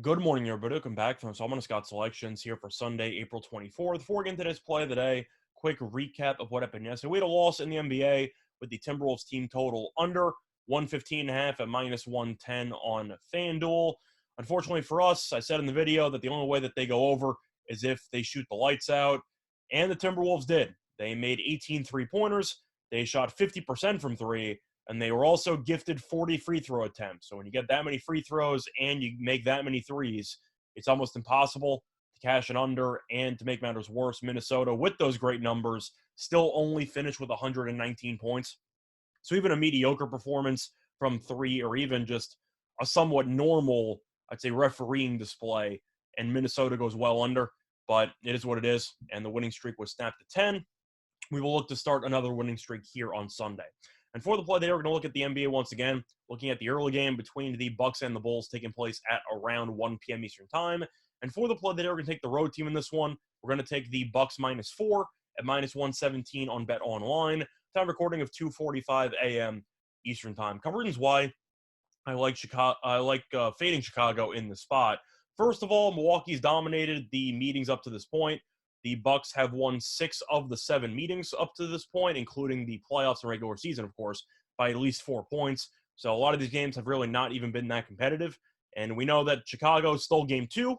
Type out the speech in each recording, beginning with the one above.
Good morning, everybody. Welcome back from Solomon Scott Selections here for Sunday, April 24th. Before we get into today's play of the day, quick recap of what happened yesterday. We had a loss in the NBA with the Timberwolves team total under 115.5 at minus 110 on FanDuel. Unfortunately for us, I said in the video that the only way that they go over is if they shoot the lights out, and the Timberwolves did. They made 18 three-pointers. They shot 50% from three, and they were also gifted 40 free throw attempts. So when you get that many free throws and you make that many threes, it's almost impossible to cash it under. And to make matters worse, Minnesota, with those great numbers, still only finished with 119 points. So even a mediocre performance from three, or even just a somewhat normal, I'd say, refereeing display, and Minnesota goes well under. But it is what it is, and the winning streak was snapped to 10. We will look to start another winning streak here on Sunday. And for the play today, we're going to look at the NBA once again, looking at the early game between the Bucks and the Bulls taking place at around 1 p.m. Eastern Time. And for the play today, we're going to take the road team in this one. We're going to take the Bucks -4 at minus 117 on Bet Online. Time recording of 2:45 a.m. Eastern Time. Couple reasons why I like Chicago. I like fading Chicago in the spot. First of all, Milwaukee's dominated the meetings up to this point. The Bucks have won 6 of the 7 meetings up to this point, including the playoffs and regular season, of course, by at least 4 points. So a lot of these games have really not even been that competitive. And we know that Chicago stole game 2.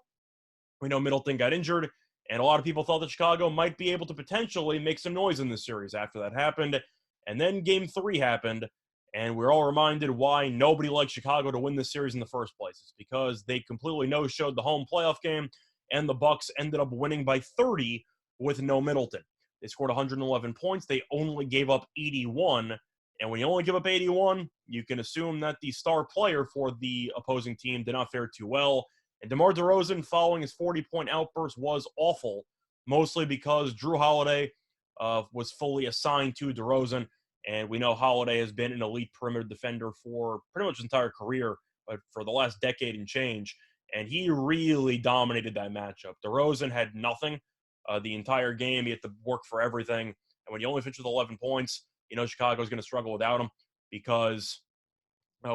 We know Middleton got injured, and a lot of people thought that Chicago might be able to potentially make some noise in this series after that happened. And then game 3 happened, and we're all reminded why nobody liked Chicago to win this series in the first place. It's because they completely no-showed the home playoff game, and the Bucks ended up winning by 30 with no Middleton. They scored 111 points. They only gave up 81. And when you only give up 81, you can assume that the star player for the opposing team did not fare too well. And DeMar DeRozan, following his 40-point outburst, was awful, mostly because Drew Holiday was fully assigned to DeRozan. And we know Holiday has been an elite perimeter defender for pretty much his entire career, but for the last decade and change. And he really dominated that matchup. DeRozan had nothing the entire game. He had to work for everything. And when you only finish with 11 points, you know Chicago's going to struggle without him, because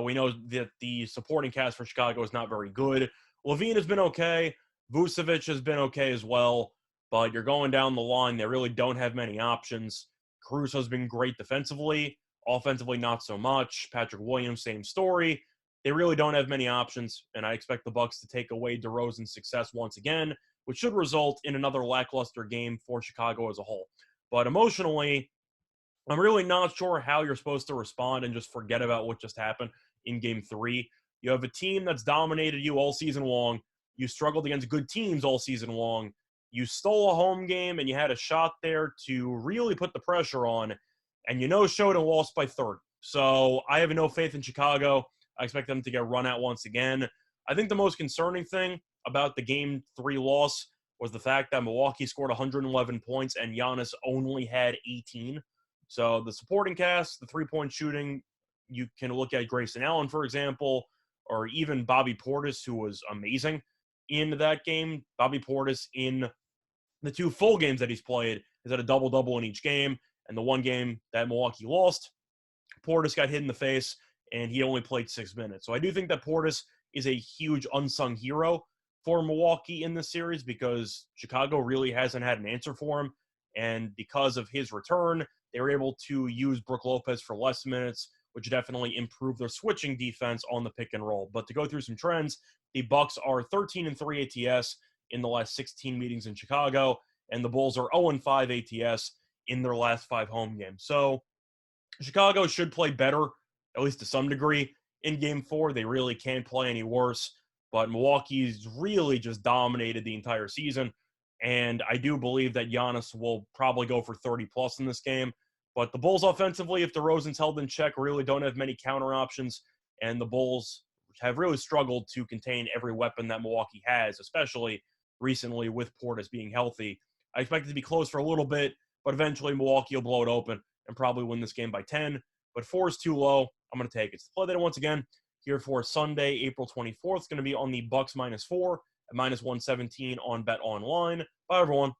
we know that the supporting cast for Chicago is not very good. Levine has been okay. Vucevic has been okay as well. But you're going down the line, they really don't have many options. Caruso's been great defensively. Offensively, not so much. Patrick Williams, same story. They really don't have many options, and I expect the Bucks to take away DeRozan's success once again, which should result in another lackluster game for Chicago as a whole. But emotionally, I'm really not sure how you're supposed to respond and just forget about what just happened in game 3. You have a team that's dominated you all season long. You struggled against good teams all season long. You stole a home game, and you had a shot there to really put the pressure on, and you showed and lost by 30. So I have no faith in Chicago. I expect them to get run out once again. I think the most concerning thing about the game 3 loss was the fact that Milwaukee scored 111 points and Giannis only had 18. So the supporting cast, the three-point shooting, you can look at Grayson Allen, for example, or even Bobby Portis, who was amazing in that game. Bobby Portis, in the 2 full games that he's played, has had a double-double in each game. And the one game that Milwaukee lost, Portis got hit in the face, and he only played 6 minutes. So I do think that Portis is a huge unsung hero for Milwaukee in this series, because Chicago really hasn't had an answer for him. And because of his return, they were able to use Brook Lopez for less minutes, which definitely improved their switching defense on the pick and roll. But to go through some trends, the Bucks are 13-3 ATS in the last 16 meetings in Chicago, and the Bulls are 0-5 ATS in their last 5 home games. So Chicago should play better, at least to some degree, in game 4. They really can't play any worse, but Milwaukee's really just dominated the entire season. And I do believe that Giannis will probably go for 30-plus in this game. But the Bulls offensively, if DeRozan's held in check, really don't have many counter options. And the Bulls have really struggled to contain every weapon that Milwaukee has, especially recently with Portis being healthy. I expect it to be close for a little bit, but eventually Milwaukee will blow it open and probably win this game by 10. But 4 is too low. I'm going to take it. So play that once again here for Sunday, April 24th. It's going to be on the Bucks -4 at minus 117 on Bet Online. Bye, everyone.